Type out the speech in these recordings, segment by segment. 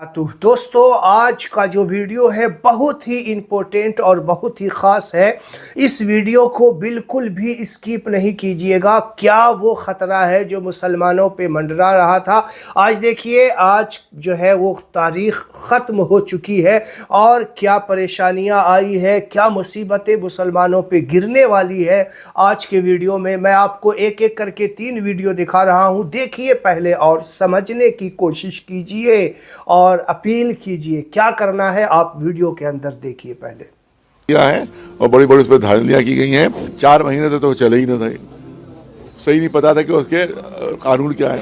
तो दोस्तों आज का जो वीडियो है बहुत ही इम्पोर्टेंट और बहुत ही ख़ास है। इस वीडियो को बिल्कुल भी स्किप नहीं कीजिएगा। क्या वो ख़तरा है जो मुसलमानों पे मंडरा रहा था। आज देखिए, आज जो है वो तारीख़ ख़त्म हो चुकी है और क्या परेशानियां आई है, क्या मुसीबतें मुसलमानों पे गिरने वाली है। आज के वीडियो में मैं आपको एक एक करके 3 वीडियो दिखा रहा हूं। देखिए पहले और समझने की कोशिश कीजिए और अपील कीजिए। क्या करना है आप वीडियो के अंदर देखिए पहले। किया है और बड़ी बड़ी उस पर धांधलियां की गई हैं। 4 महीने तो चले ही न थे, सही नहीं पता था कि उसके कानून क्या है।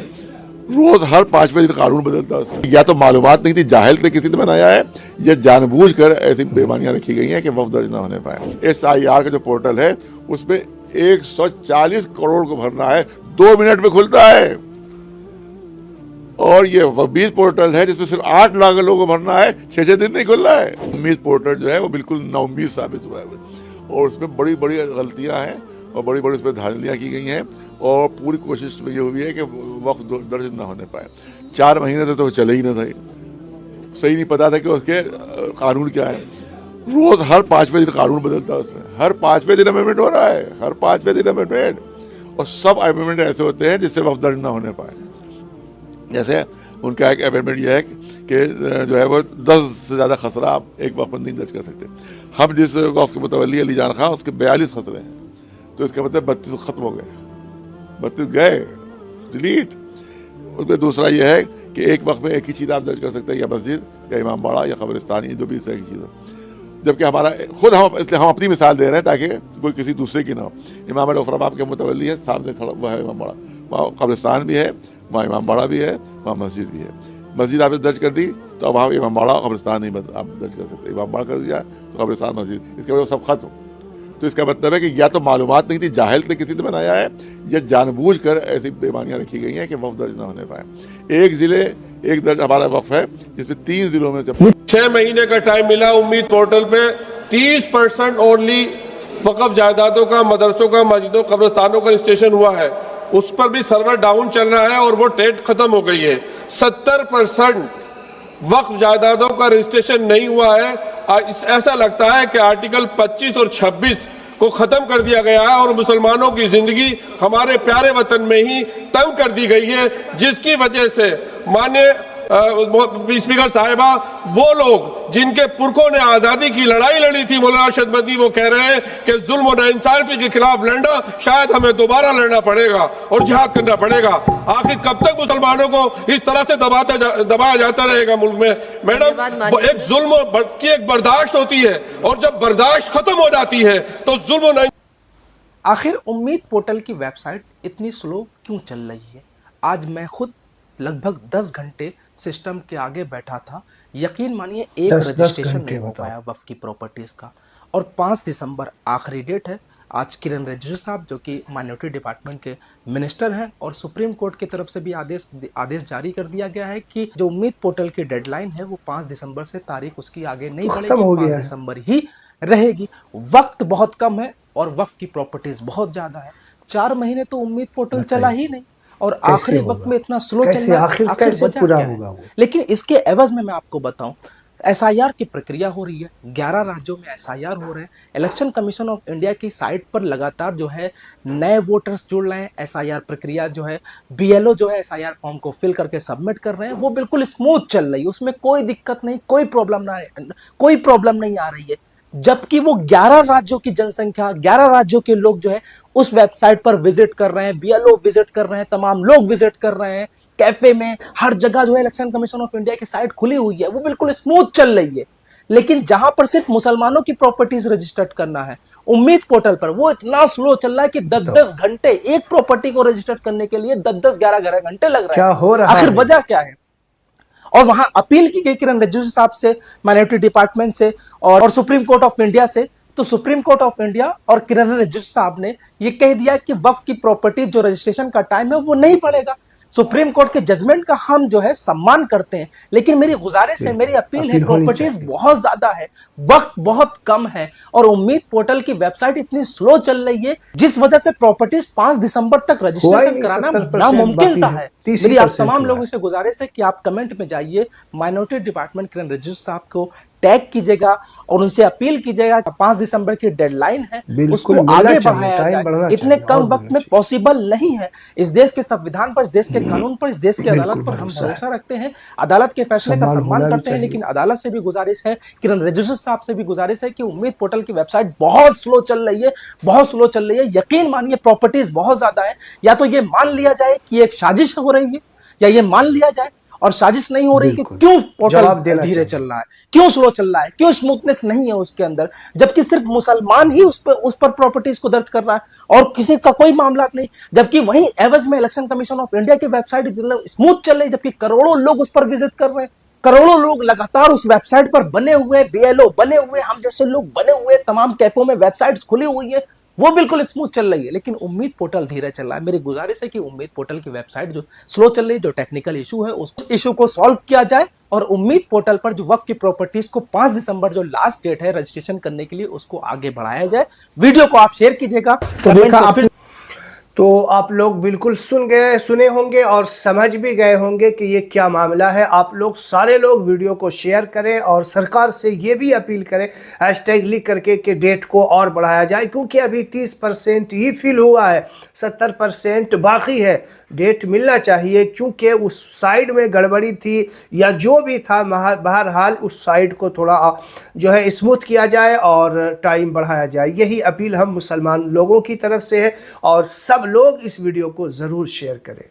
रोज हर 5वें दिन कानून बदलता है। या तो मालूमात नहीं थी, जाहिल ने किसी ने बनाया है, या जानबूझकर ऐसी बेईमानियां रखी गई हैं कि वफ़ दर्ज न होने पाए। SIR का जो पोर्टल है उसमें 140 करोड़ को भरना है, 2 मिनट में खुलता है। और ये वबीज पोर्टल है जिसमें सिर्फ 8 लाख लोगों को भरना है, 6 दिन नहीं खुल रहा है। उम्मीद पोर्टल जो है वो बिल्कुल नाउम्मीद साबित हुआ है और उसमें बड़ी बड़ी गलतियां हैं और बड़ी बड़ी उस पर धांधलियां की गई हैं और पूरी कोशिश ये हुई है कि वक़्त दर्ज न होने पाए। 4 महीने तो चले ही न थे, सही नहीं पता था कि उसके कानून क्या है। रोज हर 5वें दिन कानून बदलता है, उसमें हर 5वें दिन अमेंडमेंट हो रहा है, हर 5वें दिन अमेंडमेंट। और सब अमेंडमेंट ऐसे होते हैं जिससे वक़्त दर्ज न होने पाए। जैसे उनका एक अमेंडमेंट यह है कि जो है वो 10 से ज़्यादा खसरा आप एक वक्त पर नहीं दर्ज कर सकते। हम जिस वक्त के मुतवल्ली अली जान खां, उसके 42 खसरे हैं, तो इसका मतलब 32 ख़त्म हो गए, 32 गए, डिलीट। उसमें दूसरा यह है कि एक वक्त में एक ही चीज़ आप दर्ज कर सकते हैं, या मस्जिद या इमाम बाड़ा या कब्रिस्तान, ये जो भी एक चीज़ है। जबकि हमारा खुद हम अपनी मिसाल दे रहे हैं ताकि कोई किसी दूसरे की ना हो। इमाम अल-फ़राबाब के मुतवल्ली है, सामने खड़ा हुआ है इमाम बाड़ा, वहाँ कब्रिस्तान भी है, वहाँ इमाम बाड़ा भी है, वहाँ मस्जिद भी है। मस्जिद आपने दर्ज कर दी तो अब वहाँ इमाम बाड़ा कब्रिस्तान नहीं आप दर्ज कर सकते। इमाम बाड़ा कर दिया तो कब्रिस्तान मस्जिद, इसके वजह सब खत्म। तो इसका मतलब है कि या तो मालूमात नहीं थी, जाहिल ने किसी ने बनाया है, या जानबूझकर ऐसी बेईमानियां रखी गई हैं कि वफ़ दर्ज न होने पाए। एक ज़िले एक दर्ज हमारा वक्फ है जिसमें 3 ज़िलों में 6 महीने का टाइम मिला। उम्मीद पोर्टल पे 30% ओनली वक़फ जायदादों का, मदरसों का, मस्जिदों, कब्रिस्तानों का रजिस्ट्रेशन हुआ है। उस पर भी सर्वर डाउन चल रहा है और वो डेट खत्म हो गई है। 70% वक्फ जायदादों का रजिस्ट्रेशन नहीं हुआ है। ऐसा लगता है कि आर्टिकल 25 और 26 को खत्म कर दिया गया है और मुसलमानों की जिंदगी हमारे प्यारे वतन में ही तंग कर दी गई है, जिसकी वजह से माननीय स्पीकर साहिबा, वो लोग जिनके पुरखों ने आजादी की लड़ाई लड़ी थी, मौलाना अरशद मदनी, वो कह रहे हैं कि जुल्म और नाइंसाफी के खिलाफ लड़ना शायद हमें दोबारा लड़ना पड़ेगा और जिहाद करना पड़ेगा। आखिर कब तक मुसलमानों को इस तरह से दबाया जाता रहेगा मुल्क में? मैडम, एक जुल्म की एक बर्दाश्त होती है और जब बर्दाश्त खत्म हो जाती है तो जुल्म। आखिर उम्मीद पोर्टल की वेबसाइट इतनी स्लो क्यों चल रही है? आज मैं खुद लगभग 10 घंटे सिस्टम के आगे बैठा था। यकीन मानिए एक रजिस्ट्रेशन नहीं हो पाया वफ़ की प्रॉपर्टीज का। और 5 दिसंबर आखिरी डेट है। आज किरण रिजिजू साहब, जो कि माइनॉरिटी डिपार्टमेंट के मिनिस्टर हैं, और सुप्रीम कोर्ट की तरफ से भी आदेश जारी कर दिया गया है कि जो उम्मीद पोर्टल की डेडलाइन है वो 5 दिसंबर से तारीख उसकी आगे नहीं बढ़ेगी, 5 दिसंबर ही रहेगी। वक्त बहुत कम है और वफ़ की प्रॉपर्टीज बहुत ज्यादा है। 4 महीने तो उम्मीद पोर्टल चला ही नहीं और आखिरी वक्त में इतना स्लो चल रहा है। आखिर कैसे पूरा होगा वो? लेकिन इसके एवज में मैं आपको बताऊं, SIR की प्रक्रिया हो रही है। 11 राज्यों में SIR हो रहे हैं। इलेक्शन कमीशन ऑफ इंडिया की साइट पर लगातार जो है नए वोटर्स जुड़ रहे हैं। SIR प्रक्रिया जो है, BLO जो है SIR फॉर्म को फिल करके सबमिट कर रहे हैं, वो बिल्कुल स्मूथ चल रही है। उसमें कोई दिक्कत नहीं, कोई प्रॉब्लम नहीं आ रही है। जबकि वो 11 राज्यों की जनसंख्या, 11 राज्यों के लोग जो है उस वेबसाइट पर विजिट कर रहे हैं, BLO विजिट कर रहे हैं, तमाम लोग विजिट कर रहे हैं, कैफे में, हर जगह जो है इलेक्शन कमीशन ऑफ इंडिया की साइट खुली हुई है, वो बिल्कुल स्मूथ चल रही है। लेकिन जहां पर सिर्फ मुसलमानों की प्रॉपर्टीज रजिस्टर्ड करना है उम्मीद पोर्टल पर, वो इतना स्लो चल रहा है कि 10-10 घंटे एक प्रॉपर्टी को रजिस्टर करने के लिए 10-10, 11-11 घंटे लग रहे हैं। क्या हो रहा है? आखिर वजह क्या है? और वहां अपील की गई किरण रिजिजू साहब से, माइनॉरिटी डिपार्टमेंट से और सुप्रीम कोर्ट ऑफ इंडिया से। तो सुप्रीम कोर्ट ऑफ इंडिया और किरण रिजिजू साहब ने यह कह दिया कि वक्फ की प्रॉपर्टी जो रजिस्ट्रेशन का टाइम है वो नहीं पड़ेगा। सुप्रीम कोर्ट के जजमेंट का हम जो है सम्मान करते हैं, लेकिन मेरी गुजारिश है, मेरी अपील है, प्रॉपर्टीज बहुत ज्यादा है, वक्त बहुत कम है और उम्मीद पोर्टल की वेबसाइट इतनी स्लो चल रही है जिस वजह से प्रॉपर्टीज 5 दिसंबर तक रजिस्ट्रेशन कराना नामुमकिन सा है। मेरी आप तमाम लोगों से गुजारिश है कि आप कमेंट में जाइए, माइनॉरिटी डिपार्टमेंट किरण रिजिजू साहब को टैग कीजिएगा और उनसे अपील कीजिएगा 5 दिसंबर की डेडलाइन है, उसको आगे बढ़ाया जाए। इतने कम वक्त में पॉसिबल नहीं है। इस देश के संविधान पर, इस देश के कानून पर, इस देश की अदालत पर हम भरोसा रखते हैं, अदालत के फैसले का सम्मान करते हैं, लेकिन अदालत से भी गुजारिश है, किरण रिजिजू साहब से भी गुजारिश है कि उम्मीद पोर्टल की वेबसाइट बहुत स्लो चल रही है, बहुत स्लो चल रही है। यकीन मानिए प्रॉपर्टीज बहुत ज्यादा है। या तो ये मान लिया जाए कि एक साजिश हो रही है, या ये मान लिया जाए और साजिश नहीं हो रही कि क्यों पोर्टल धीरे चल रहा है, क्यों स्लो चल रहा है, क्यों स्मूथनेस नहीं है उसके अंदर, जबकि सिर्फ मुसलमान ही उस पर प्रॉपर्टीज को दर्ज कर रहा है और किसी का कोई मामला नहीं। जबकि वहीं एवज में इलेक्शन कमीशन ऑफ इंडिया की वेबसाइट स्मूथ चल रही है, जबकि करोड़ों लोग उस पर विजिट कर रहे हैं, करोड़ों लोग लगातार उस वेबसाइट पर बने हुए, बीएलओ बने हुए, हम जैसे लोग बने हुए, तमाम कैफों में वेबसाइट्स खुली हुई है, वो बिल्कुल स्मूथ चल रही है। लेकिन उम्मीद पोर्टल धीरे चल रहा है। मेरी गुजारिश है कि उम्मीद पोर्टल की वेबसाइट जो स्लो चल रही है, जो टेक्निकल इशू है, उस इशू को सॉल्व किया जाए और उम्मीद पोर्टल पर जो वक्त की प्रॉपर्टीज को 5 दिसंबर जो लास्ट डेट है रजिस्ट्रेशन करने के लिए, उसको आगे बढ़ाया जाए। वीडियो को आप शेयर कीजिएगा। तो आप लोग बिल्कुल सुने होंगे और समझ भी गए होंगे कि ये क्या मामला है। आप लोग सारे लोग वीडियो को शेयर करें और सरकार से ये भी अपील करें हैशटैग लिख करके कि डेट को और बढ़ाया जाए, क्योंकि अभी 30% ही फिल हुआ है, 70% बाकी है। डेट मिलना चाहिए, क्योंकि उस साइड में गड़बड़ी थी या जो भी था, बहरहाल उस साइड को थोड़ा जो है स्मूथ किया जाए और टाइम बढ़ाया जाए। यही अपील हम मुसलमान लोगों की तरफ से है और सब लोग इस वीडियो को ज़रूर शेयर करें।